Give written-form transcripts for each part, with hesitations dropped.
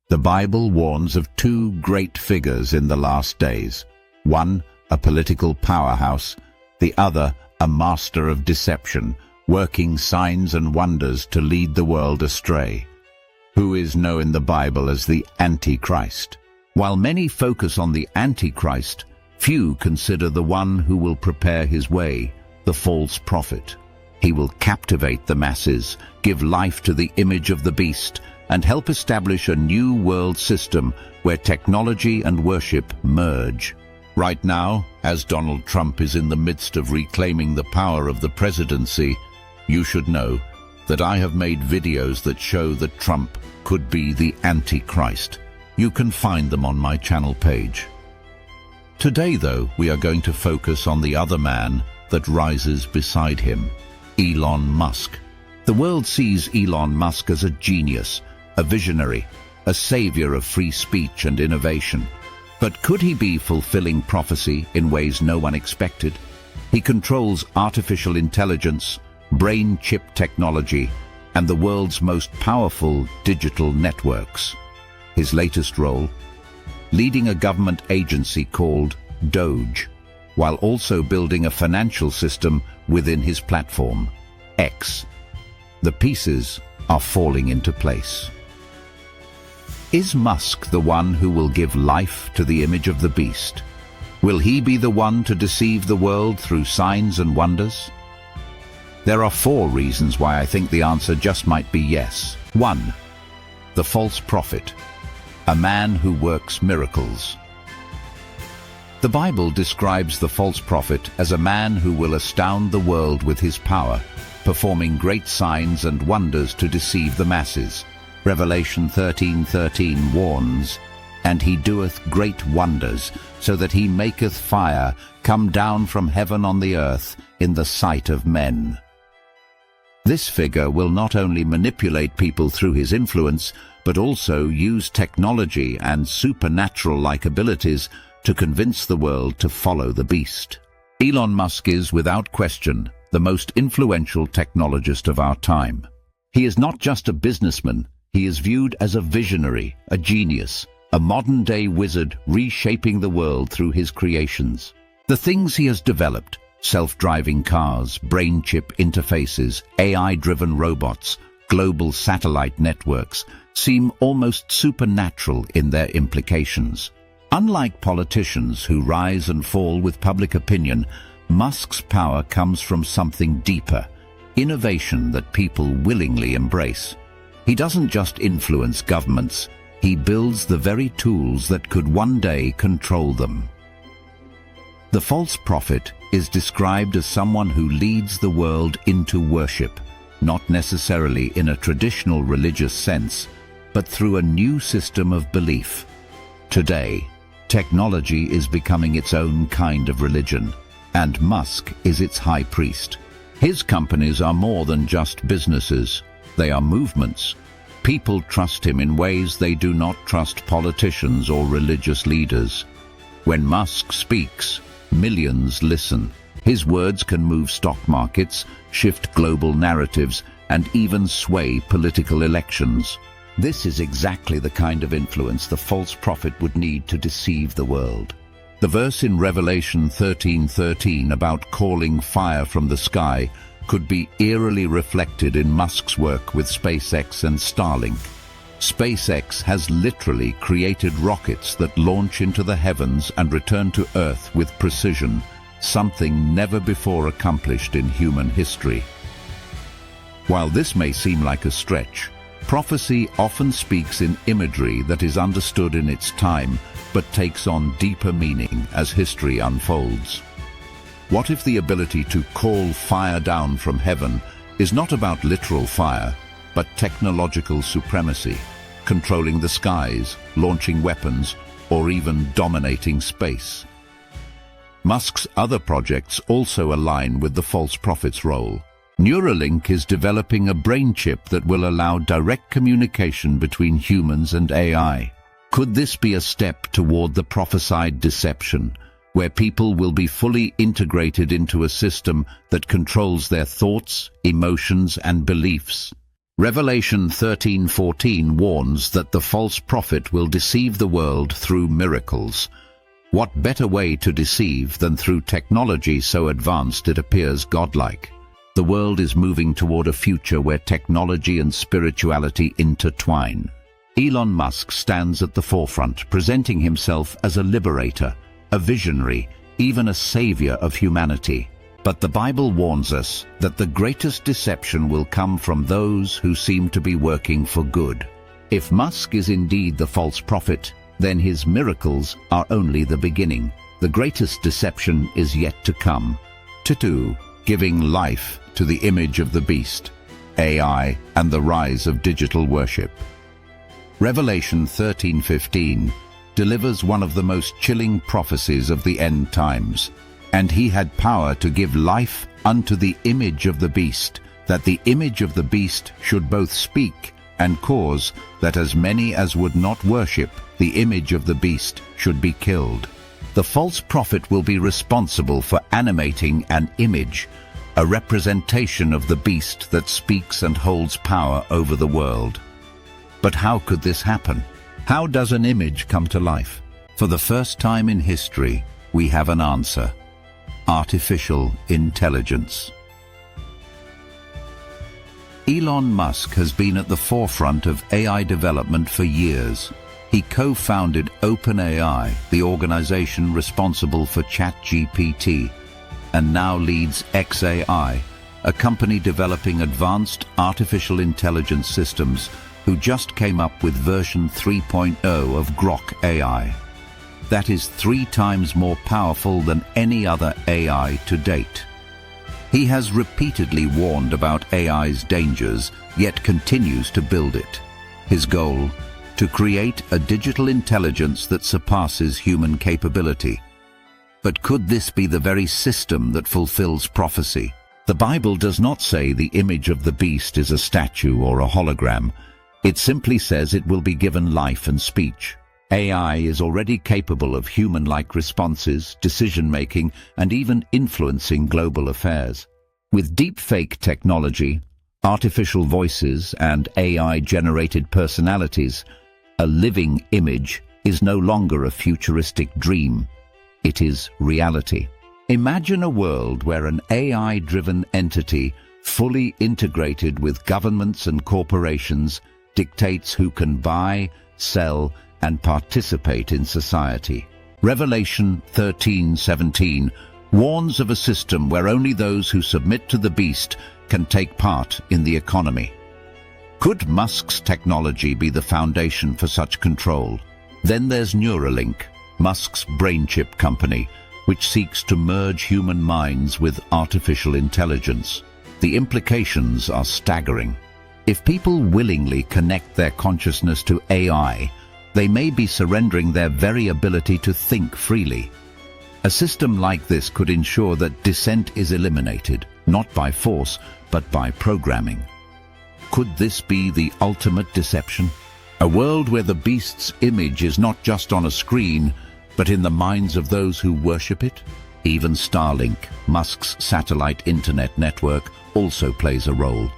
The Bible warns of two great figures in the last days. One, a political powerhouse, the other, a master of deception, working signs and wonders to lead the world astray. Who is known in the Bible as the Antichrist? While many focus on the Antichrist, few consider the one who will prepare his way, the false prophet. He will captivate the masses, give life to the image of the beast, and help establish a new world system where technology and worship merge. Right now, as Donald Trump is in the midst of reclaiming the power of the presidency, you should know that I have made videos that show that Trump could be the Antichrist. You can find them on my channel page. Today, though, we are going to focus on the other man that rises beside him, Elon Musk. The world sees Elon Musk as a genius, a visionary, a savior of free speech and innovation. But could he be fulfilling prophecy in ways no one expected? He controls artificial intelligence, brain chip technology, and the world's most powerful digital networks. His latest role? Leading a government agency called DOGE, while also building a financial system within his platform, X. The pieces are falling into place. Is Musk the one who will give life to the image of the beast? Will he be the one to deceive the world through signs and wonders? There are 4 reasons why I think the answer just might be yes. 1. The false prophet, a man who works miracles. The Bible describes the false prophet as a man who will astound the world with his power, performing great signs and wonders to deceive the masses. Revelation 13:13 warns, "And he doeth great wonders, so that he maketh fire come down from heaven on the earth in the sight of men." This figure will not only manipulate people through his influence, but also use technology and supernatural-like abilities to convince the world to follow the beast. Elon Musk is, without question, the most influential technologist of our time. He is not just a businessman. He is viewed as a visionary, a genius, a modern-day wizard reshaping the world through his creations. The things he has developed, self-driving cars, brain chip interfaces, AI-driven robots, global satellite networks, seem almost supernatural in their implications. Unlike politicians who rise and fall with public opinion, Musk's power comes from something deeper, innovation that people willingly embrace. He doesn't just influence governments, he builds the very tools that could one day control them. The false prophet is described as someone who leads the world into worship, not necessarily in a traditional religious sense, but through a new system of belief. Today, technology is becoming its own kind of religion, and Musk is its high priest. His companies are more than just businesses. They are movements. People trust him in ways they do not trust politicians or religious leaders. When Musk speaks, millions listen. His words can move stock markets, shift global narratives, and even sway political elections. This is exactly the kind of influence the false prophet would need to deceive the world. The verse in Revelation 13:13 about calling fire from the sky could be eerily reflected in Musk's work with SpaceX and Starlink. SpaceX has literally created rockets that launch into the heavens and return to Earth with precision, something never before accomplished in human history. While this may seem like a stretch, prophecy often speaks in imagery that is understood in its time, but takes on deeper meaning as history unfolds. What if the ability to call fire down from heaven is not about literal fire, but technological supremacy, controlling the skies, launching weapons, or even dominating space? Musk's other projects also align with the false prophet's role. Neuralink is developing a brain chip that will allow direct communication between humans and AI. Could this be a step toward the prophesied deception, where people will be fully integrated into a system that controls their thoughts, emotions, and beliefs? Revelation 13:14 warns that the false prophet will deceive the world through miracles. What better way to deceive than through technology so advanced it appears godlike? The world is moving toward a future where technology and spirituality intertwine. Elon Musk stands at the forefront, presenting himself as a liberator, a visionary, even a savior of humanity. But the Bible warns us that the greatest deception will come from those who seem to be working for good. If Musk is indeed the false prophet, then his miracles are only the beginning. The greatest deception is yet to come. 2. Giving life to the image of the beast, AI, and the rise of digital worship. Revelation 13:15 delivers one of the most chilling prophecies of the end times. And he had power to give life unto the image of the beast, that the image of the beast should both speak and cause that as many as would not worship the image of the beast should be killed. The false prophet will be responsible for animating an image, a representation of the beast that speaks and holds power over the world. But how could this happen? How does an image come to life? For the first time in history, we have an answer. Artificial intelligence. Elon Musk has been at the forefront of AI development for years. He co-founded OpenAI, the organization responsible for ChatGPT, and now leads xAI, a company developing advanced artificial intelligence systems, who just came up with version 3.0 of Grok AI. That is 3 times more powerful than any other AI to date. He has repeatedly warned about AI's dangers, yet continues to build it. His goal? To create a digital intelligence that surpasses human capability. But could this be the very system that fulfills prophecy? The Bible does not say the image of the beast is a statue or a hologram. It simply says it will be given life and speech. AI is already capable of human-like responses, decision-making, and even influencing global affairs. With deepfake technology, artificial voices, and AI-generated personalities, a living image is no longer a futuristic dream. It is reality. Imagine a world where an AI-driven entity, fully integrated with governments and corporations, dictates who can buy, sell, and participate in society. Revelation 13:17 warns of a system where only those who submit to the beast can take part in the economy. Could Musk's technology be the foundation for such control? Then there's Neuralink, Musk's brain chip company, which seeks to merge human minds with artificial intelligence. The implications are staggering. If people willingly connect their consciousness to AI, they may be surrendering their very ability to think freely. A system like this could ensure that dissent is eliminated, not by force, but by programming. Could this be the ultimate deception? A world where the beast's image is not just on a screen, but in the minds of those who worship it? Even Starlink, Musk's satellite internet network, also plays a role.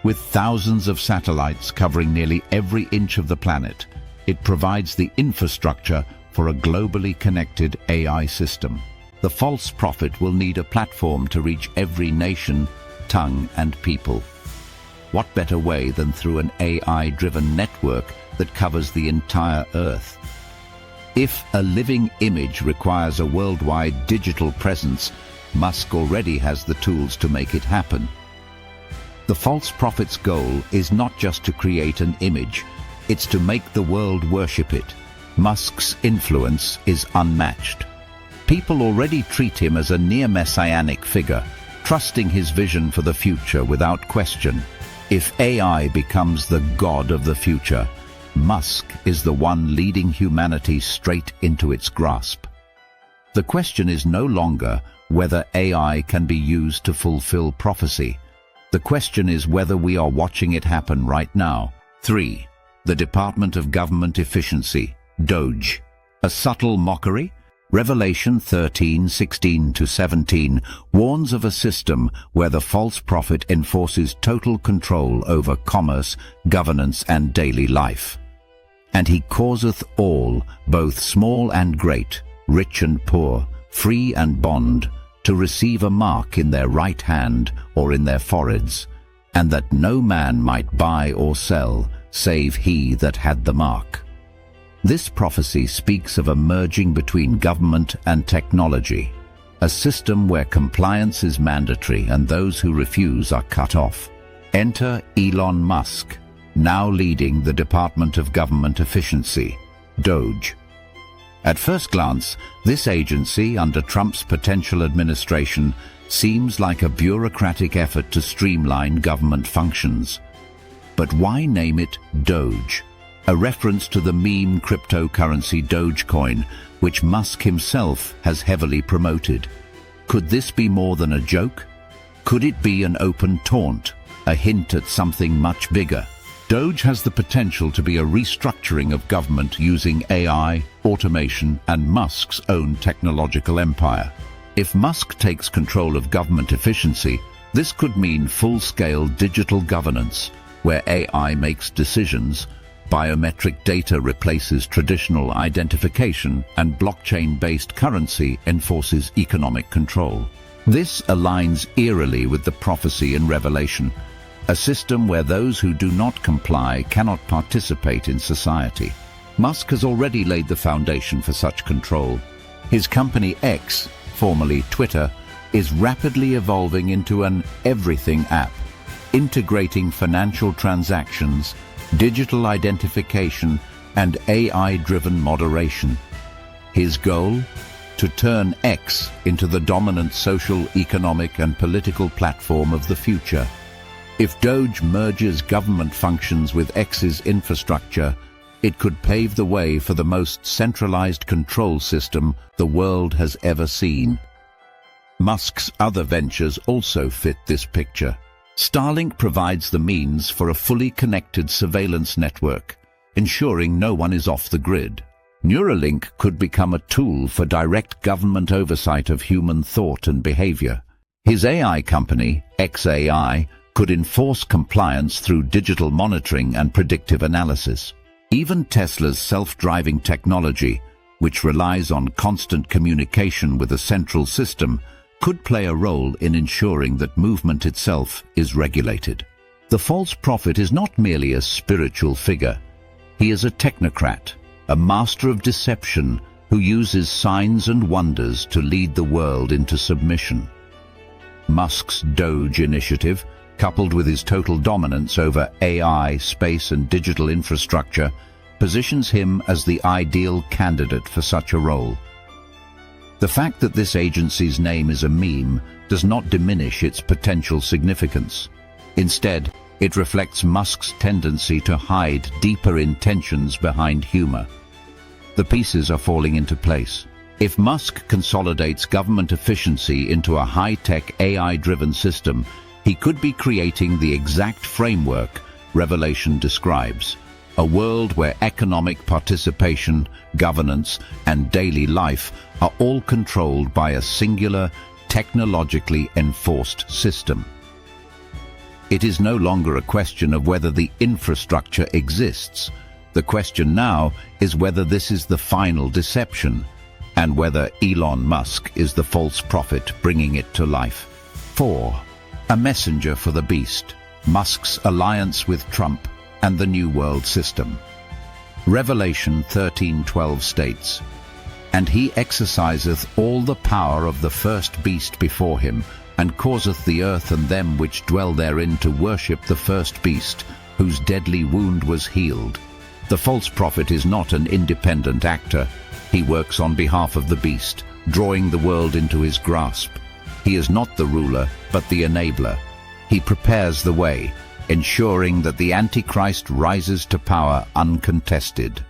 With thousands of satellites covering nearly every inch of the planet, it provides the infrastructure for a globally connected AI system. The false prophet will need a platform to reach every nation, tongue, and people. What better way than through an AI-driven network that covers the entire Earth? If a living image requires a worldwide digital presence, Musk already has the tools to make it happen. The false prophet's goal is not just to create an image, it's to make the world worship it. Musk's influence is unmatched. People already treat him as a near-messianic figure, trusting his vision for the future without question. If AI becomes the god of the future, Musk is the one leading humanity straight into its grasp. The question is no longer whether AI can be used to fulfill prophecy. The question is whether we are watching it happen right now. 3. The Department of Government Efficiency, DOGE. A subtle mockery? Revelation 13:16-17 warns of a system where the false prophet enforces total control over commerce, governance, and daily life. And he causeth all, both small and great, rich and poor, free and bond, to receive a mark in their right hand or in their foreheads, and that no man might buy or sell, save he that had the mark. This prophecy speaks of a merging between government and technology, a system where compliance is mandatory and those who refuse are cut off. Enter Elon Musk, now leading the Department of Government Efficiency, DOGE. At first glance, this agency under Trump's potential administration seems like a bureaucratic effort to streamline government functions. But why name it DOGE? A reference to the meme cryptocurrency Dogecoin, which Musk himself has heavily promoted. Could this be more than a joke? Could it be an open taunt, a hint at something much bigger? DOGE has the potential to be a restructuring of government using AI, automation, and Musk's own technological empire. If Musk takes control of government efficiency, this could mean full-scale digital governance, where AI makes decisions, biometric data replaces traditional identification, and blockchain-based currency enforces economic control. This aligns eerily with the prophecy in Revelation, a system where those who do not comply cannot participate in society. Musk has already laid the foundation for such control. His company X, formerly Twitter, is rapidly evolving into an everything app, integrating financial transactions, digital identification, and AI-driven moderation. His goal? To turn X into the dominant social, economic, and political platform of the future. If DOGE merges government functions with X's infrastructure, it could pave the way for the most centralized control system the world has ever seen. Musk's other ventures also fit this picture. Starlink provides the means for a fully connected surveillance network, ensuring no one is off the grid. Neuralink could become a tool for direct government oversight of human thought and behavior. His AI company, xAI, could enforce compliance through digital monitoring and predictive analysis. Even Tesla's self-driving technology, which relies on constant communication with a central system, could play a role in ensuring that movement itself is regulated. The false prophet is not merely a spiritual figure. He is a technocrat, a master of deception who uses signs and wonders to lead the world into submission. Musk's DOGE initiative, coupled with his total dominance over AI, space, and digital infrastructure, positions him as the ideal candidate for such a role. The fact that this agency's name is a meme does not diminish its potential significance. Instead, it reflects Musk's tendency to hide deeper intentions behind humor. The pieces are falling into place. If Musk consolidates government efficiency into a high-tech AI-driven system, he could be creating the exact framework Revelation describes, a world where economic participation, governance, and daily life are all controlled by a singular, technologically enforced system. It is no longer a question of whether the infrastructure exists. The question now is whether this is the final deception, and whether Elon Musk is the false prophet bringing it to life. 4. A messenger for the beast. Musk's alliance with Trump and the New World System. Revelation 13:12 states, "And he exerciseth all the power of the first beast before him, and causeth the earth and them which dwell therein to worship the first beast, whose deadly wound was healed." The false prophet is not an independent actor. He works on behalf of the beast, drawing the world into his grasp. He is not the ruler, but the enabler. He prepares the way, ensuring that the Antichrist rises to power uncontested.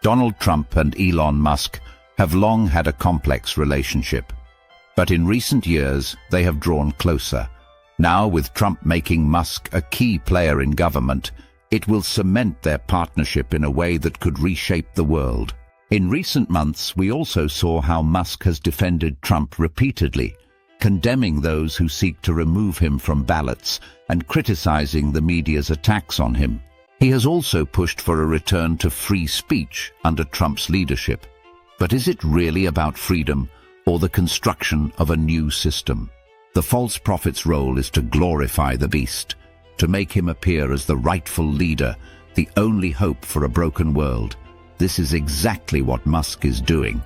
Donald Trump and Elon Musk have long had a complex relationship, but in recent years they have drawn closer. Now, with Trump making Musk a key player in government, it will cement their partnership in a way that could reshape the world. In recent months, we also saw how Musk has defended Trump repeatedly, condemning those who seek to remove him from ballots and criticizing the media's attacks on him. He has also pushed for a return to free speech under Trump's leadership. But is it really about freedom or the construction of a new system? The false prophet's role is to glorify the beast, to make him appear as the rightful leader, the only hope for a broken world. This is exactly what Musk is doing.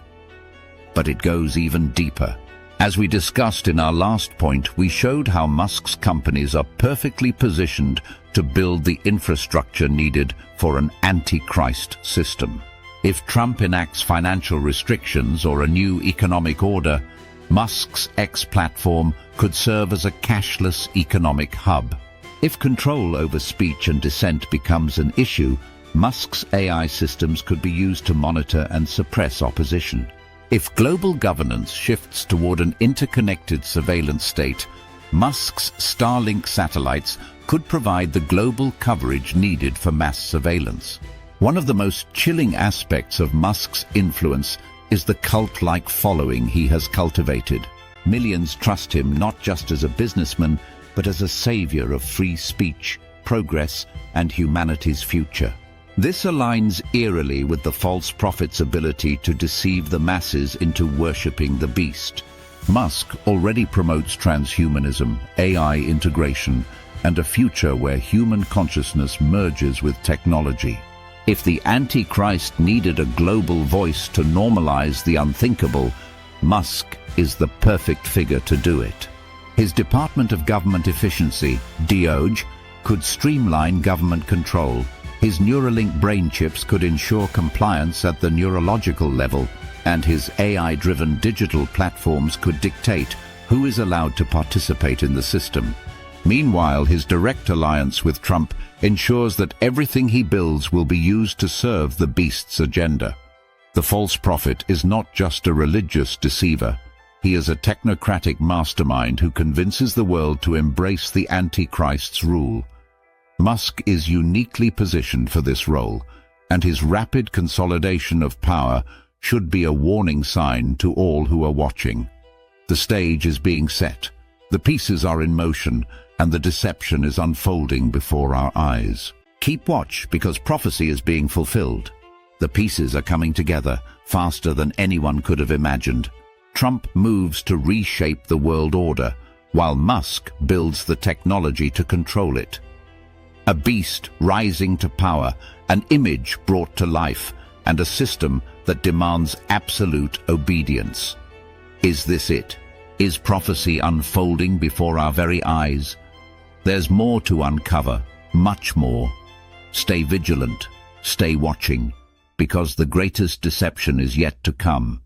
But it goes even deeper. As we discussed in our last point, we showed how Musk's companies are perfectly positioned to build the infrastructure needed for an Antichrist system. If Trump enacts financial restrictions or a new economic order, Musk's X platform could serve as a cashless economic hub. If control over speech and dissent becomes an issue, Musk's AI systems could be used to monitor and suppress opposition. If global governance shifts toward an interconnected surveillance state, Musk's Starlink satellites could provide the global coverage needed for mass surveillance. One of the most chilling aspects of Musk's influence is the cult-like following he has cultivated. Millions trust him not just as a businessman, but as a savior of free speech, progress, and humanity's future. This aligns eerily with the false prophet's ability to deceive the masses into worshipping the beast. Musk already promotes transhumanism, AI integration, and a future where human consciousness merges with technology. If the Antichrist needed a global voice to normalize the unthinkable, Musk is the perfect figure to do it. His Department of Government Efficiency, DOGE, could streamline government control. His Neuralink brain chips could ensure compliance at the neurological level, and his AI-driven digital platforms could dictate who is allowed to participate in the system. Meanwhile, his direct alliance with Trump ensures that everything he builds will be used to serve the beast's agenda. The false prophet is not just a religious deceiver. He is a technocratic mastermind who convinces the world to embrace the Antichrist's rule. Musk is uniquely positioned for this role, and his rapid consolidation of power should be a warning sign to all who are watching. The stage is being set, the pieces are in motion, and the deception is unfolding before our eyes. Keep watch, because prophecy is being fulfilled. The pieces are coming together faster than anyone could have imagined. Trump moves to reshape the world order, while Musk builds the technology to control it. A beast rising to power, an image brought to life, and a system that demands absolute obedience. Is this it? Is prophecy unfolding before our very eyes? There's more to uncover, much more. Stay vigilant, stay watching, because the greatest deception is yet to come.